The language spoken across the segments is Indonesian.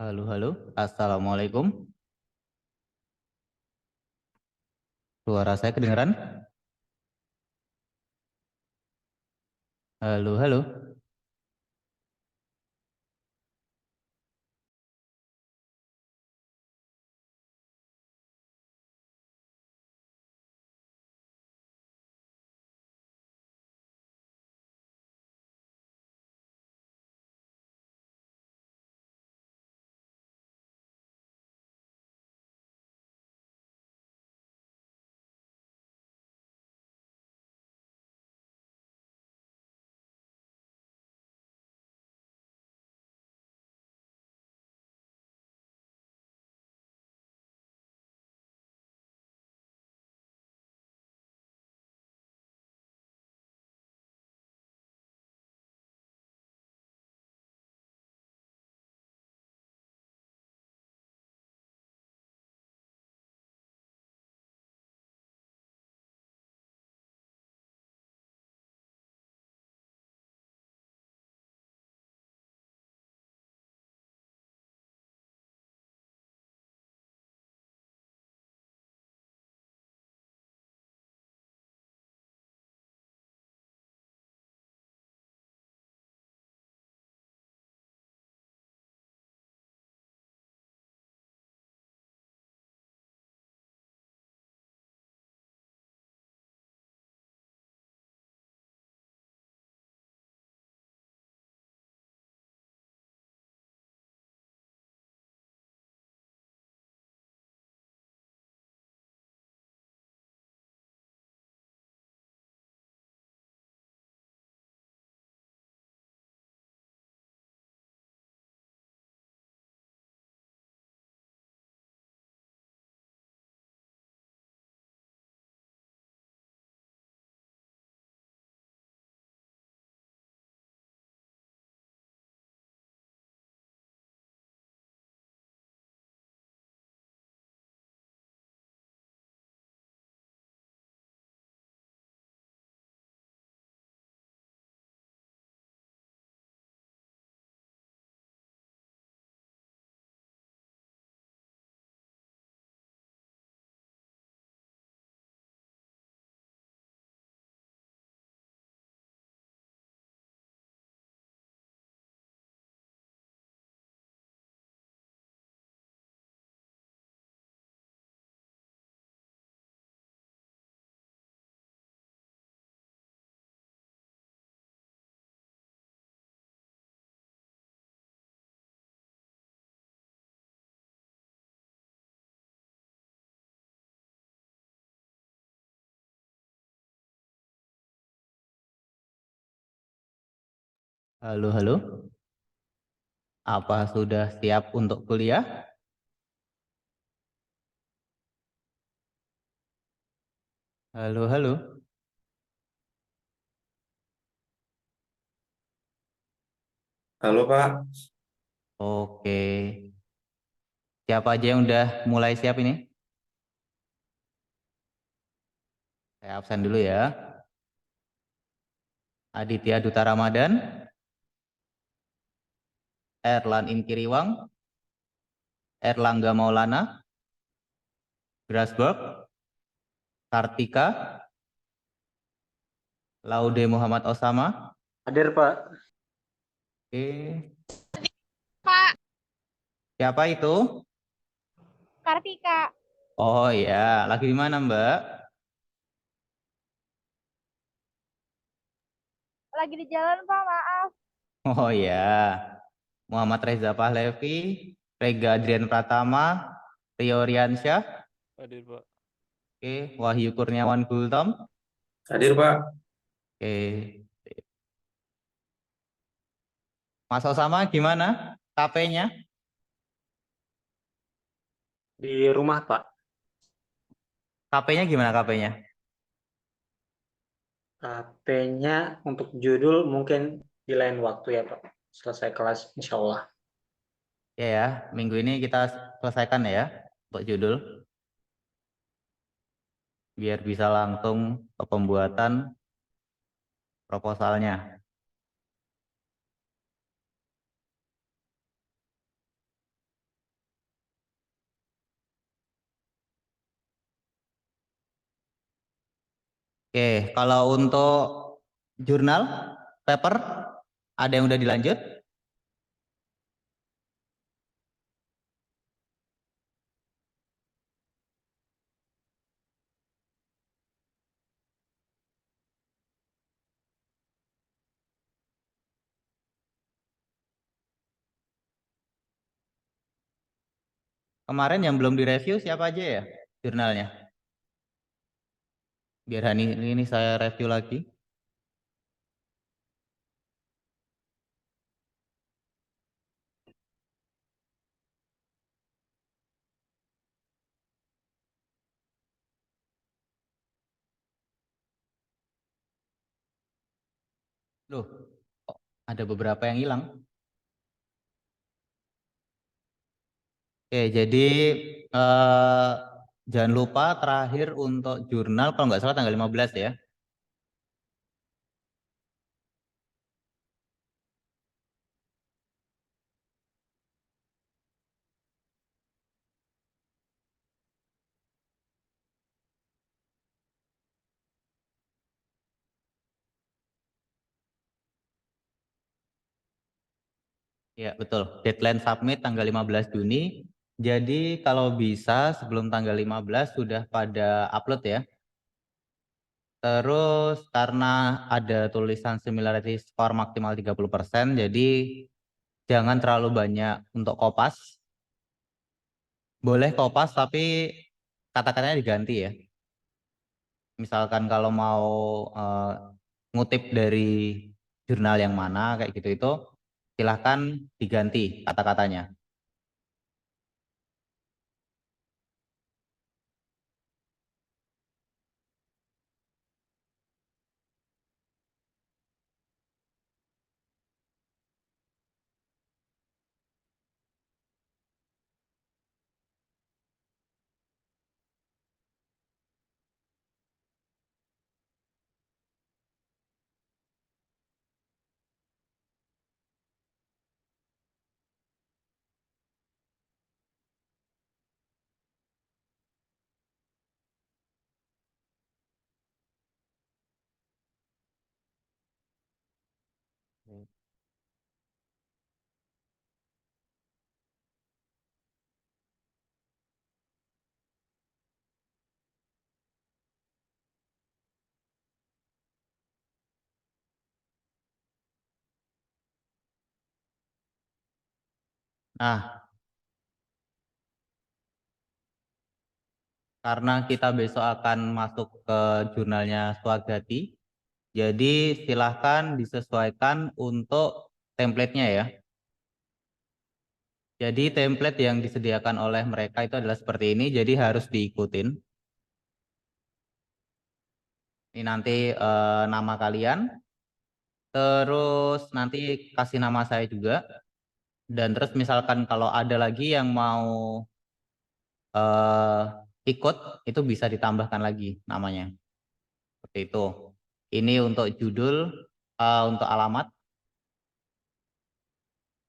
Halo, halo. Assalamualaikum. Suara saya kedengeran? Halo, halo. Halo, halo. Apa sudah siap untuk kuliah? Halo, halo. Halo Pak, Oke. Siapa aja yang udah mulai siap ini? Saya absen dulu ya. Aditya Duta Ramadan, Erlan Inkiriwang, Erlangga Maulana, Grasberg, Kartika, Laude Muhammad Osama. Hadir Pak. Oke. Pak Siapa itu? Kartika Oh ya, lagi di mana Mbak? lagi di jalan Pak, maaf. Oh ya, Muhammad Reza Pahlevi, Rega Adrian Pratama, Rio Riansyah, Hadir, Pak. oke, Wahyu Kurniawan Gultom, hadir Pak. oke. Mas Osama gimana? KP-nya? Di rumah Pak. KP-nya gimana KP-nya? HP-nya untuk judul mungkin di lain waktu ya Pak. Selesai kelas insya Allah. Ya, minggu ini kita selesaikan ya untuk judul, biar bisa langsung ke pembuatan proposalnya. Oke, kalau untuk jurnal, paper, ada yang udah dilanjut? Kemarin yang belum direview siapa aja ya jurnalnya? Biar hari ini saya review lagi. Loh, kok ada beberapa yang hilang. Oke, jadi jangan lupa terakhir untuk jurnal kalau nggak salah tanggal 15 ya. Ya, betul. Deadline submit tanggal 15 Juni. Jadi kalau bisa sebelum tanggal 15 sudah pada upload ya. Terus karena ada tulisan similarity score maksimal 30%, jadi jangan terlalu banyak untuk kopas. Boleh kopas tapi kata-katanya diganti ya. Misalkan kalau mau ngutip dari jurnal yang mana kayak gitu itu silahkan diganti kata-katanya. Nah, karena kita besok akan masuk ke jurnalnya Swagati, jadi silahkan disesuaikan untuk template-nya ya. Jadi template yang disediakan oleh mereka itu adalah seperti ini, jadi harus diikutin. Ini nanti nama kalian, terus nanti kasih nama saya juga, dan terus misalkan kalau ada lagi yang mau ikut, itu bisa ditambahkan lagi namanya. Seperti itu. Ini untuk judul, untuk alamat,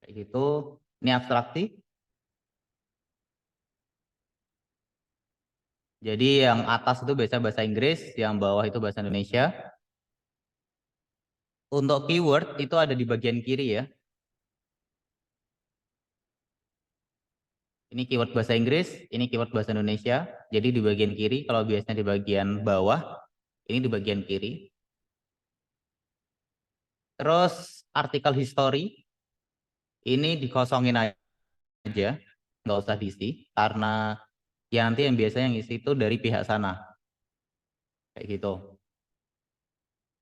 kayak gitu. Ini abstraksi. Jadi yang atas itu biasanya bahasa Inggris, yang bawah itu bahasa Indonesia. Untuk keyword itu ada di bagian kiri ya. Ini keyword bahasa Inggris, ini keyword bahasa Indonesia. Jadi di bagian kiri, kalau biasanya di bagian bawah, ini di bagian kiri. Terus artikel history, ini dikosongin aja, nggak usah diisi, karena ya nanti yang biasanya ngisi itu dari pihak sana. Kayak gitu.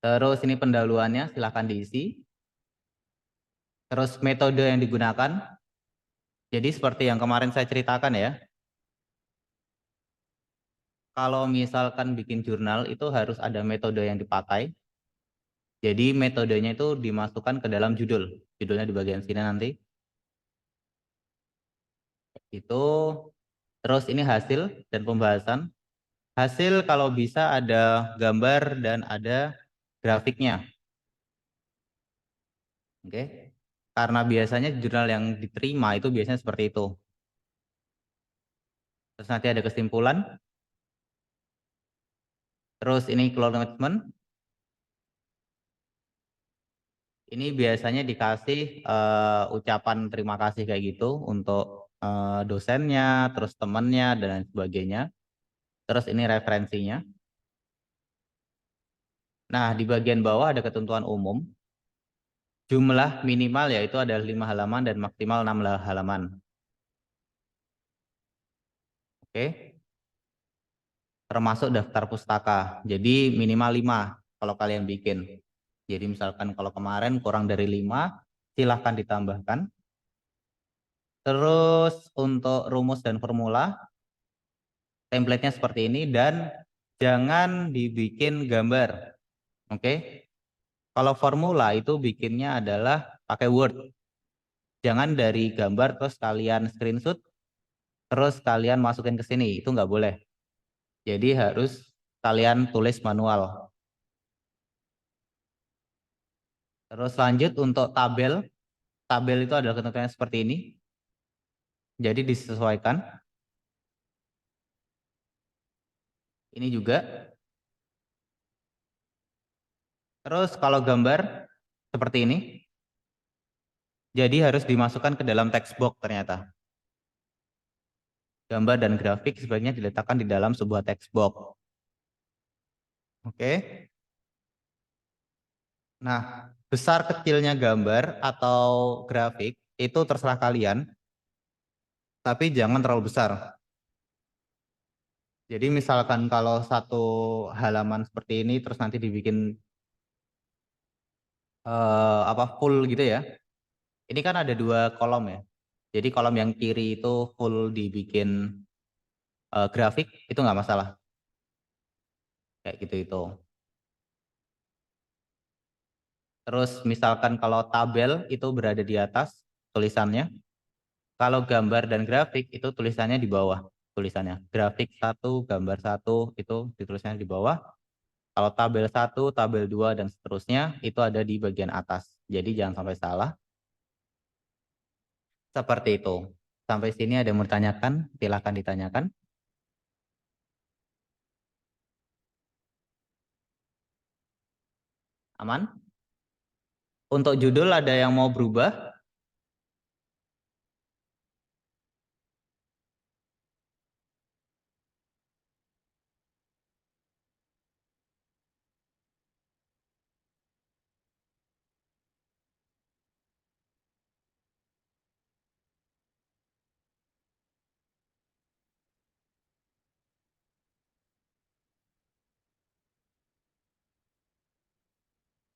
Terus ini pendahuluannya, silahkan diisi. Terus metode yang digunakan, jadi seperti yang kemarin saya ceritakan ya. Kalau misalkan bikin jurnal itu harus ada metode yang dipakai. Jadi metodenya itu dimasukkan ke dalam judul. Judulnya di bagian sini nanti. Itu. Terus ini hasil dan pembahasan. Hasil kalau bisa ada gambar dan ada grafiknya. Oke. Karena biasanya jurnal yang diterima itu biasanya seperti itu. Terus nanti ada kesimpulan. Terus ini cloud management. Ini biasanya dikasih ucapan terima kasih kayak gitu untuk dosennya, terus temannya, dan lain sebagainya. Terus ini referensinya. Nah, di bagian bawah ada ketentuan umum. Jumlah minimal yaitu ada 5 halaman dan maksimal 6 halaman. Oke. Termasuk daftar pustaka. Jadi minimal 5 kalau kalian bikin. Jadi misalkan kalau kemarin kurang dari 5, silahkan ditambahkan. Terus untuk rumus dan formula, template-nya seperti ini dan jangan dibikin gambar. Oke. Kalau formula itu bikinnya adalah pakai Word. Jangan dari gambar terus kalian screenshot, terus kalian masukin ke sini. Itu nggak boleh. Jadi harus kalian tulis manual. Terus lanjut untuk tabel. Tabel itu adalah ketentuannya seperti ini. Jadi disesuaikan. Ini juga. Terus kalau gambar seperti ini. Jadi harus dimasukkan ke dalam text box ternyata. Gambar dan grafik sebaiknya diletakkan di dalam sebuah text box. Oke. Nah, besar kecilnya gambar atau grafik itu terserah kalian. Tapi jangan terlalu besar. Jadi misalkan kalau satu halaman seperti ini terus nanti dibikin full gitu ya. Ini kan ada 2 kolom ya. Jadi kolom yang kiri itu full dibikin grafik itu nggak masalah. Kayak gitu itu. Terus misalkan kalau tabel itu berada di atas tulisannya. Kalau gambar dan grafik itu tulisannya di bawah. Tulisannya grafik 1, gambar 1 itu ditulisnya di bawah. Kalau tabel 1, tabel 2 dan seterusnya itu ada di bagian atas. Jadi jangan sampai salah. Seperti itu. Sampai sini ada yang mau ditanyakan? Silakan ditanyakan. Aman? Untuk judul ada yang mau berubah?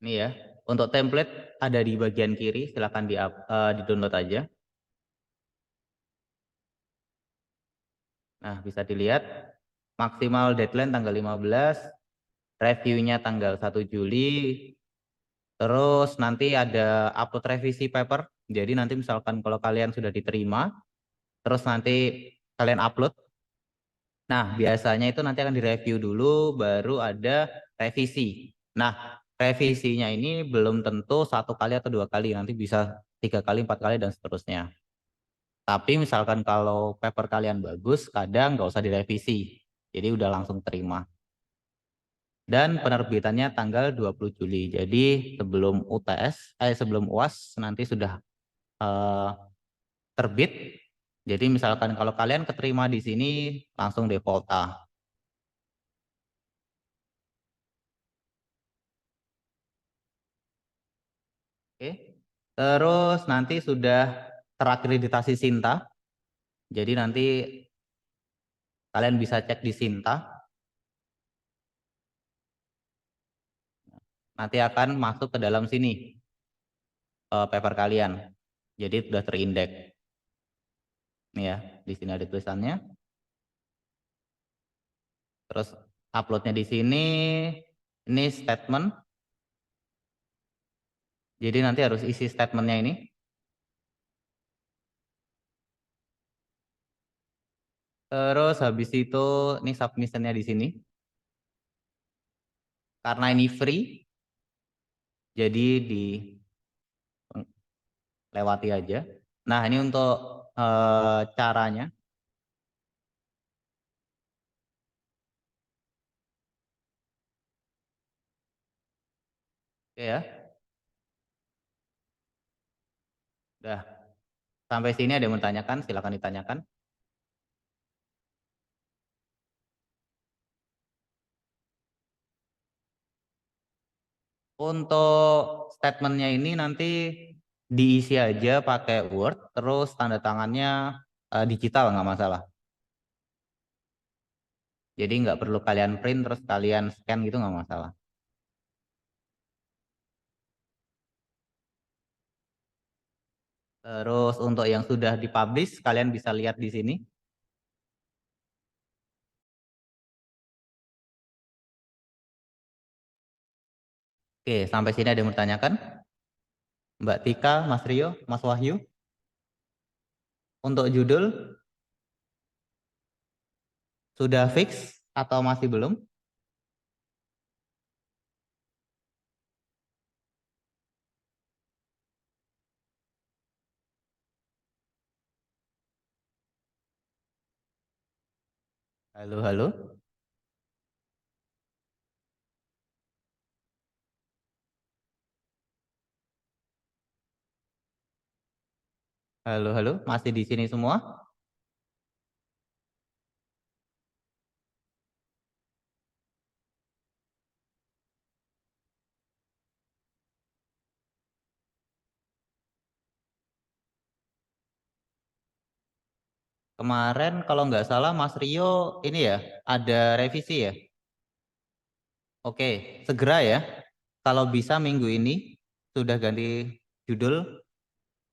Ini ya. Untuk template ada di bagian kiri. Silakan di-download aja. Nah, bisa dilihat maksimal deadline tanggal 15, reviewnya tanggal 1 Juli, terus nanti ada upload revisi paper. Jadi nanti misalkan kalau kalian sudah diterima, terus nanti kalian upload. Nah, biasanya itu nanti akan direview dulu, baru ada revisi. Nah, revisinya ini belum tentu 1 kali atau 2 kali, nanti bisa 3 kali, 4 kali, dan seterusnya. Tapi misalkan kalau paper kalian bagus, kadang nggak usah direvisi. Jadi udah langsung terima. Dan penerbitannya tanggal 20 Juli. Jadi sebelum sebelum UAS nanti sudah terbit. Jadi misalkan kalau kalian keterima di sini langsung default A. Oke. Terus nanti sudah terakreditasi Sinta. Jadi nanti kalian bisa cek di Sinta. Nanti akan masuk ke dalam sini paper kalian. Jadi sudah terindeks. Nih ya, di sini ada tulisannya. Terus uploadnya di sini, ini statement. Jadi nanti harus isi statementnya ini. Terus habis itu ini submissionnya di sini. Karena ini free, jadi dilewati aja. Nah ini untuk caranya. Oke ya. Udah. Sampai sini ada yang mau tanyakan, silakan ditanyakan. Untuk statementnya ini nanti diisi aja pakai Word, terus tanda tangannya digital nggak masalah. Jadi nggak perlu kalian print terus kalian scan gitu nggak masalah. Terus untuk yang sudah dipublish kalian bisa lihat di sini. Oke, sampai sini ada yang bertanyakan? Mbak Tika, Mas Rio, Mas Wahyu. Untuk judul sudah fix atau masih belum? Halo, halo. Halo, halo. Masih di sini semua? Kemarin kalau nggak salah Mas Rio ini ya, ada revisi ya? Oke, segera ya. Kalau bisa minggu ini sudah ganti judul.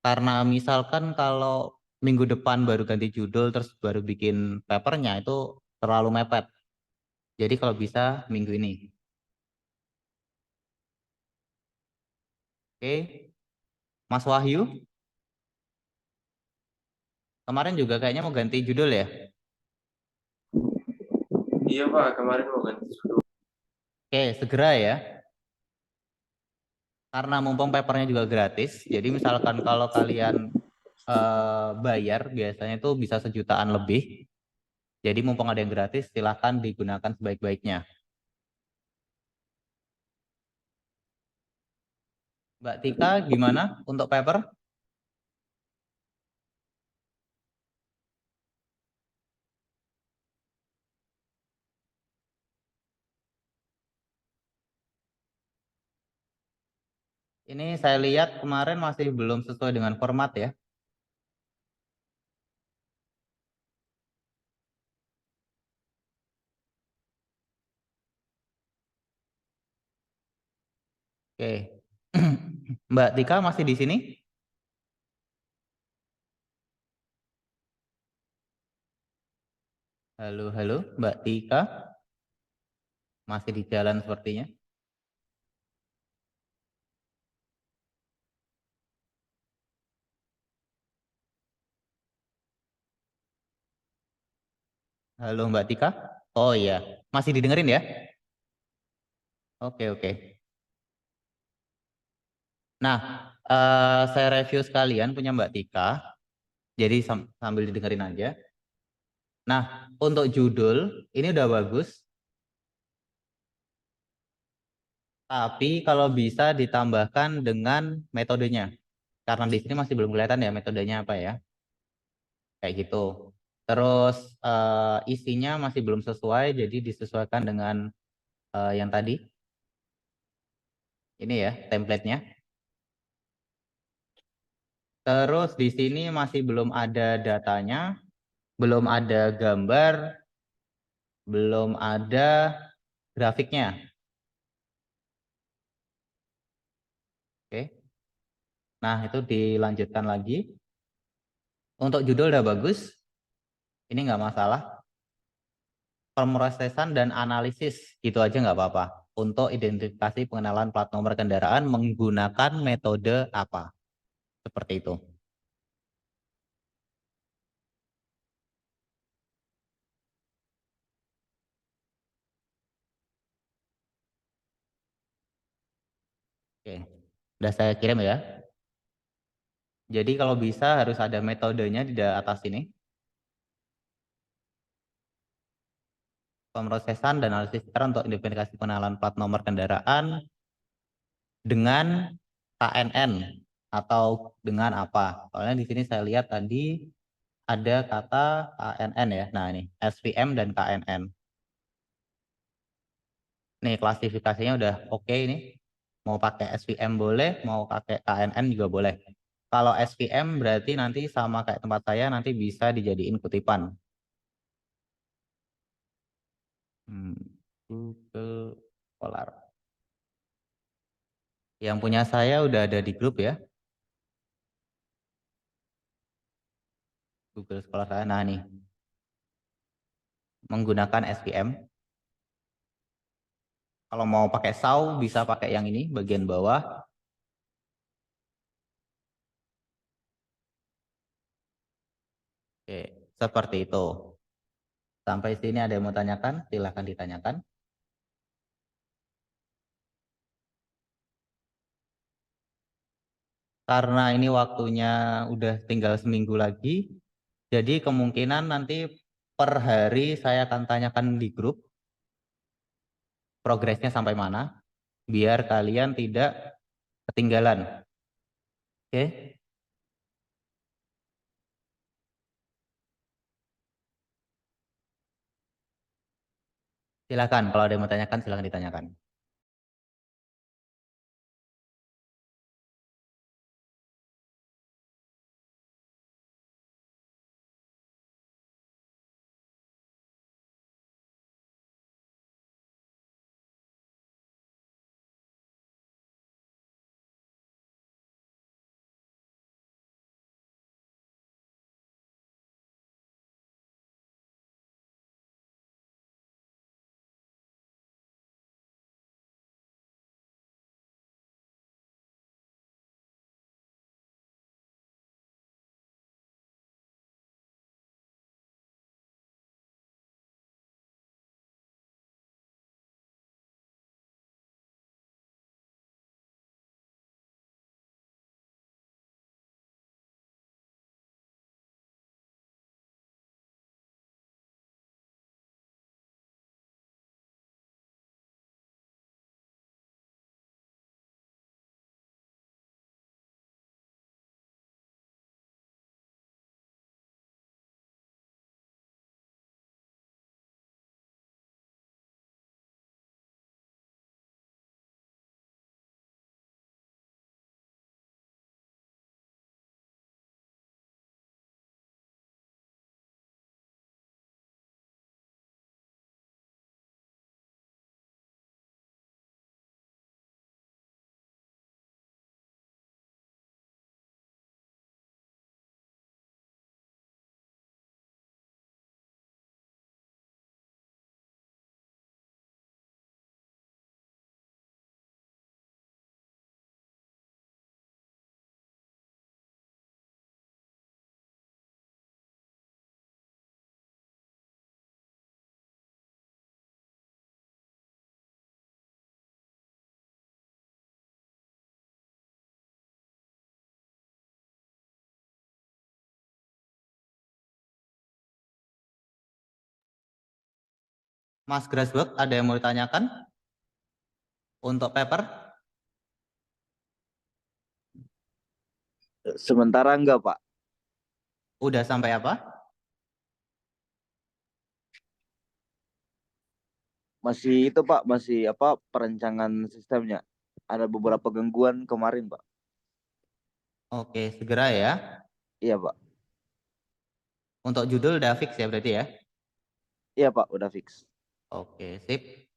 Karena misalkan kalau minggu depan baru ganti judul terus baru bikin papernya itu terlalu mepet. Jadi kalau bisa minggu ini. Oke, Mas Wahyu kemarin juga kayaknya mau ganti judul ya? Iya Pak, kemarin mau ganti judul. Oke, segera ya. Karena mumpung papernya juga gratis, jadi misalkan kalau kalian bayar biasanya itu bisa sejutaan lebih. Jadi mumpung ada yang gratis, silahkan digunakan sebaik-baiknya. Mbak Tika, gimana untuk paper? Ini saya lihat kemarin masih belum sesuai dengan format ya. Oke. Mbak Tika masih di sini? Halo, halo, Mbak Tika. Masih di jalan sepertinya. Halo, Mbak Tika. Oh iya, masih didengerin ya? Oke, oke. Nah, saya review sekalian punya Mbak Tika. Jadi sambil didengerin aja. Nah, untuk judul ini udah bagus. Tapi kalau bisa ditambahkan dengan metodenya. Karena di sini masih belum kelihatan ya metodenya apa ya. Kayak gitu. Terus isinya masih belum sesuai, jadi disesuaikan dengan yang tadi. Ini ya template-nya. Terus di sini masih belum ada datanya, belum ada gambar, belum ada grafiknya. Oke. Nah, itu dilanjutkan lagi. Untuk judul udah bagus. Ini nggak masalah. Pemrosesan dan analisis gitu aja nggak apa-apa. Untuk identifikasi pengenalan plat nomor kendaraan menggunakan metode apa? Seperti itu. Oke. Udah saya kirim ya. Jadi kalau bisa harus ada metodenya di atas ini. Pemrosesan dan analisis secara untuk identifikasi pengenalan plat nomor kendaraan dengan KNN atau dengan apa? Soalnya di sini saya lihat tadi ada kata KNN ya. Nah, ini SVM dan KNN. Nih klasifikasinya udah oke ini. Mau pakai SVM boleh, mau pakai KNN juga boleh. Kalau SVM berarti nanti sama kayak tempat saya nanti bisa dijadiin kutipan. Google Scholar. Yang punya saya udah ada di grup ya. Google Scholar saya. Nah nih. Menggunakan SVM. Kalau mau pakai SAW bisa pakai yang ini bagian bawah. Oke, seperti itu. Sampai sini ada yang mau tanyakan? Silahkan ditanyakan. Karena ini waktunya udah tinggal seminggu lagi, jadi kemungkinan nanti per hari saya akan tanyakan di grup progresnya sampai mana, biar kalian tidak ketinggalan. Oke? Silakan, kalau ada yang mau tanyakan, silakan ditanyakan. Mas Grasberg, ada yang mau ditanyakan untuk paper? Sementara enggak, Pak. Udah sampai apa? Masih itu, Pak, masih apa perencangan sistemnya. Ada beberapa gangguan kemarin, Pak. Oke, segera ya. Iya, Pak. Untuk judul udah fix ya berarti ya? Iya, Pak, udah fix. Oke, sip.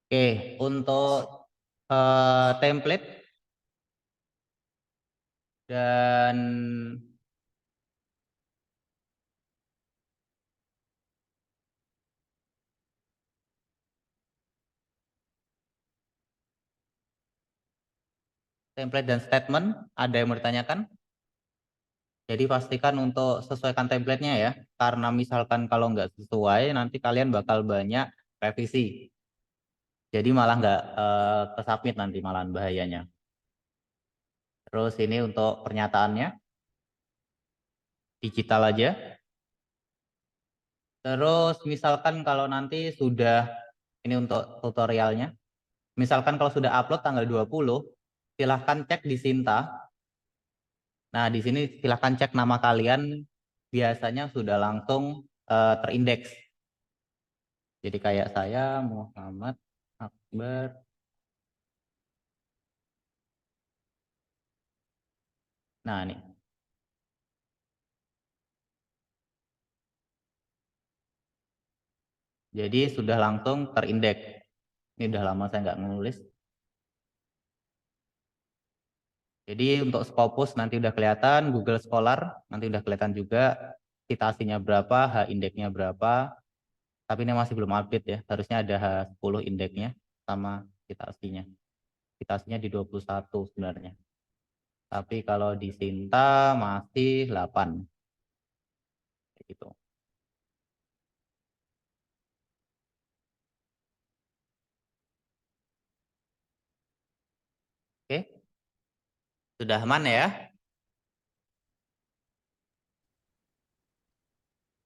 Oke, untuk template dan statement, ada yang mau ditanyakan? Jadi pastikan untuk sesuaikan template-nya ya, karena misalkan kalau nggak sesuai, nanti kalian bakal banyak revisi. Jadi malah nggak ke-submit nanti malahan bahayanya. Terus ini untuk pernyataannya, digital aja. Terus misalkan kalau nanti sudah, ini untuk tutorialnya, misalkan kalau sudah upload tanggal 20, silahkan cek di Sinta. Nah, di sini silahkan cek nama kalian, biasanya sudah langsung terindeks. Jadi kayak saya, Muhammad Akbar. Nah, ini. Jadi sudah langsung terindeks. Ini udah lama saya nggak menulis. Jadi untuk Scopus nanti udah kelihatan, Google Scholar nanti udah kelihatan juga, citasinya berapa, H-indeksnya berapa. Tapi ini masih belum update ya, harusnya ada H10 indeksnya sama citasinya. Citasinya di 21 sebenarnya. Tapi kalau di Sinta masih 8. Kayak gitu. Oke. Sudah aman ya?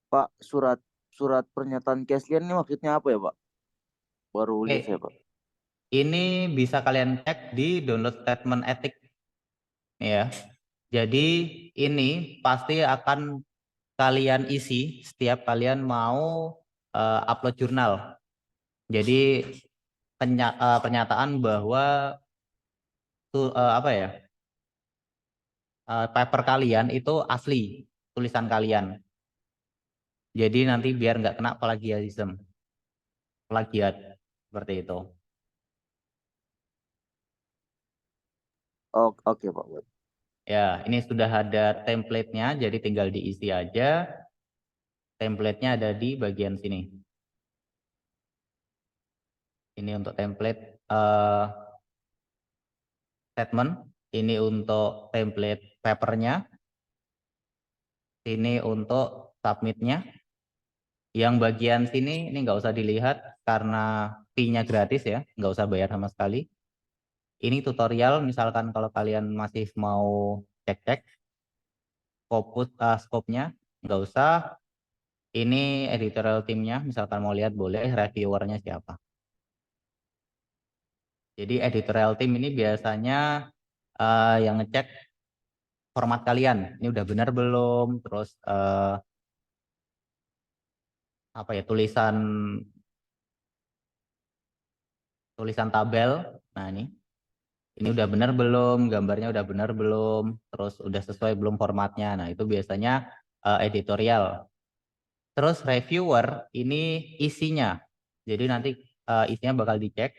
Pak, surat pernyataan Keslian ini maksudnya apa ya, Pak? Baru lihat saya, Oke. Pak. Ini bisa kalian cek di download statement etik. Ya. Jadi ini pasti akan kalian isi setiap kalian mau upload jurnal. Jadi pernyataan bahwa apa ya, paper kalian itu asli tulisan kalian. Jadi nanti biar nggak kena plagiarisme, plagiat seperti itu. Oh, oke, Pak. Ya, ini sudah ada template-nya, jadi tinggal diisi aja. Template-nya ada di bagian sini. Ini untuk template statement, ini untuk template papernya, ini untuk submit-nya. Yang bagian sini ini nggak usah dilihat karena fee-nya gratis ya, nggak usah bayar sama sekali. Ini tutorial, misalkan kalau kalian masih mau cek-cek scope-nya, nggak usah. Ini editorial timnya, misalkan mau lihat boleh, reviewernya siapa. Jadi editorial tim ini biasanya yang ngecek format kalian, ini udah benar belum, terus apa ya, tulisan tabel. Nah ini udah benar belum, gambarnya udah benar belum, terus udah sesuai belum formatnya. Nah itu biasanya editorial. Terus reviewer ini isinya, jadi nanti isinya bakal dicek.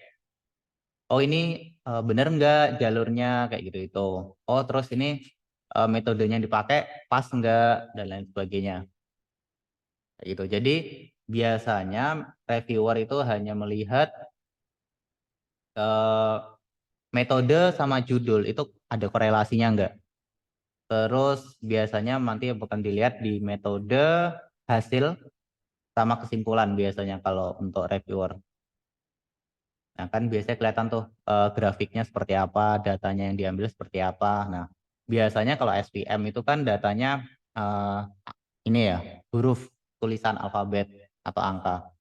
Oh ini bener nggak jalurnya kayak gitu itu. Oh terus ini metodenya dipakai pas nggak dan lain sebagainya. Kayak gitu. Jadi biasanya reviewer itu hanya melihat metode sama judul itu ada korelasinya nggak. Terus biasanya nanti akan dilihat di metode, hasil sama kesimpulan biasanya kalau untuk reviewer. Nah kan biasanya kelihatan tuh grafiknya seperti apa, datanya yang diambil seperti apa. Nah biasanya kalau SPM itu kan datanya ini ya, huruf, tulisan alfabet atau angka.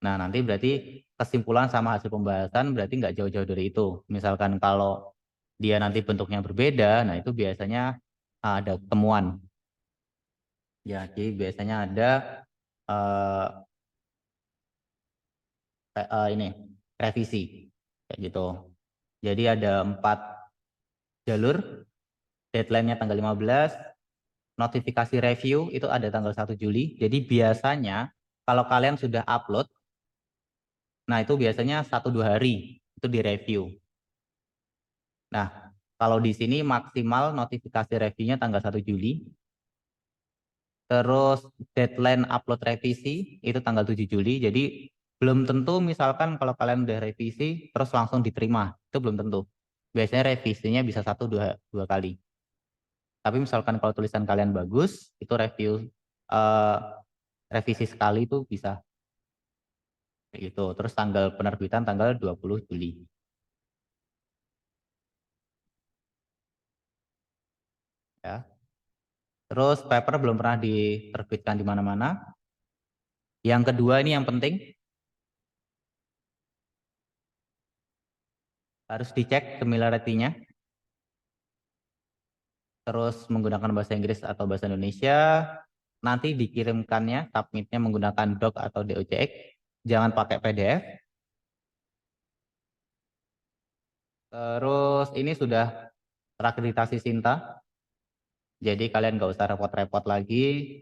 Nah nanti berarti kesimpulan sama hasil pembahasan berarti nggak jauh-jauh dari itu. Misalkan kalau dia nanti bentuknya berbeda, nah itu biasanya ada temuan. Ya, jadi biasanya ada ini revisi kayak gitu. Jadi ada 4 jalur, deadline-nya tanggal 15, notifikasi review itu ada tanggal 1 Juli. Jadi biasanya kalau kalian sudah upload Nah, itu biasanya 1-2 hari itu direview. Nah, kalau di sini maksimal notifikasi reviewnya tanggal 1 Juli. Terus deadline upload revisi itu tanggal 7 Juli. Jadi belum tentu misalkan kalau kalian udah revisi terus langsung diterima. Itu belum tentu. Biasanya revisinya bisa 1-2 kali. Tapi misalkan kalau tulisan kalian bagus, itu revisi sekali itu bisa. Gitu. Terus tanggal penerbitan tanggal 20 Juli. Ya. Terus paper belum pernah diterbitkan di mana-mana. Yang kedua ini yang penting, harus dicek similarity-nya. Terus menggunakan bahasa Inggris atau bahasa Indonesia. Nanti dikirimkannya, submitnya menggunakan doc atau DOCX. Jangan pakai PDF. Terus ini sudah terakreditasi Sinta. Jadi kalian nggak usah repot-repot lagi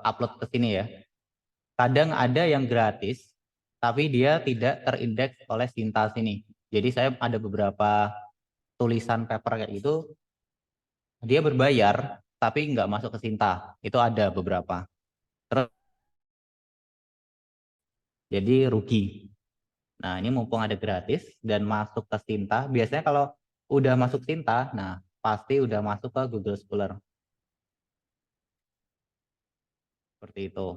upload ke sini ya. Kadang ada yang gratis, tapi dia tidak terindeks oleh Sinta sini. Jadi saya ada beberapa tulisan paper kayak gitu, dia berbayar, tapi nggak masuk ke Sinta. Itu ada beberapa. Terus, jadi rugi. Nah, ini mumpung ada gratis dan masuk ke Sinta. Biasanya kalau udah masuk Sinta, nah pasti udah masuk ke Google Scholar. Seperti itu.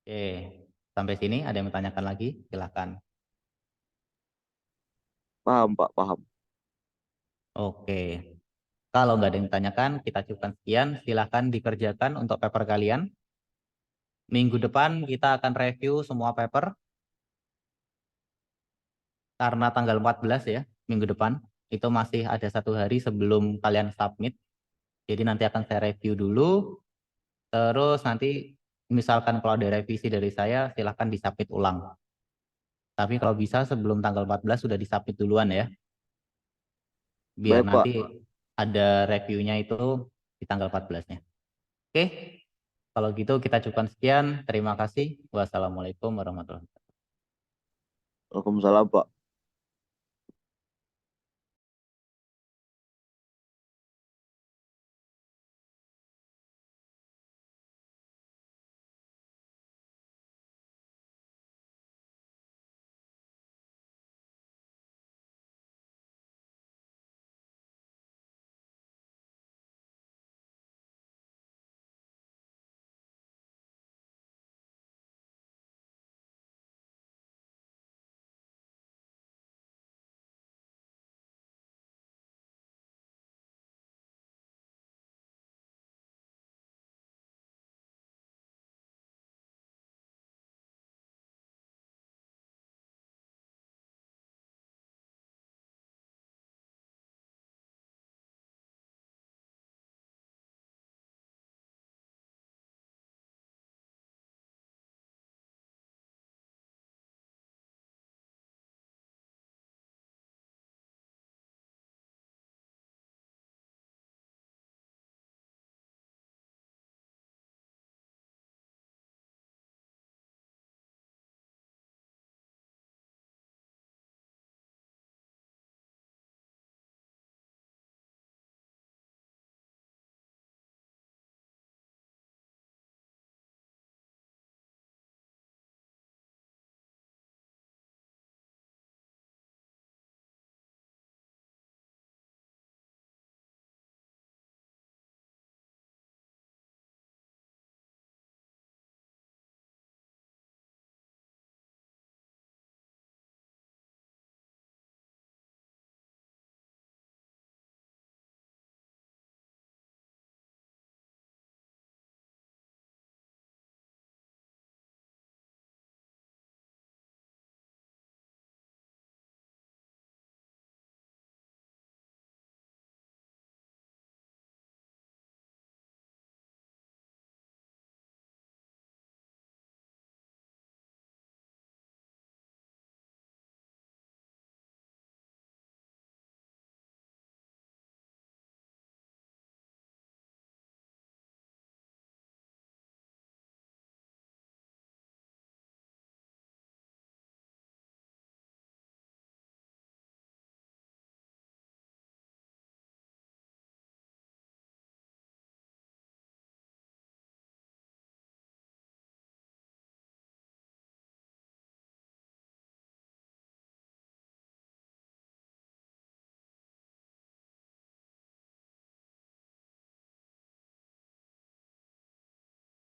Oke, sampai sini ada yang bertanyakan lagi? Silakan. Paham Pak, paham. Oke, kalau nggak ada yang ditanyakan, kita cukupkan sekian. Silakan dikerjakan untuk paper kalian. Minggu depan kita akan review semua paper. Karena tanggal 14 ya, minggu depan. Itu masih ada 1 hari sebelum kalian submit. Jadi nanti akan saya review dulu. Terus nanti misalkan kalau ada revisi dari saya, silakan disubmit ulang. Tapi kalau bisa sebelum tanggal 14 sudah disubmit duluan ya. Biar Baik, Pak. nanti ada reviewnya itu di tanggal 14-nya. Oke, kalau gitu kita cukupkan sekian. Terima kasih. Wassalamualaikum warahmatullahi wabarakatuh. Waalaikumsalam Pak.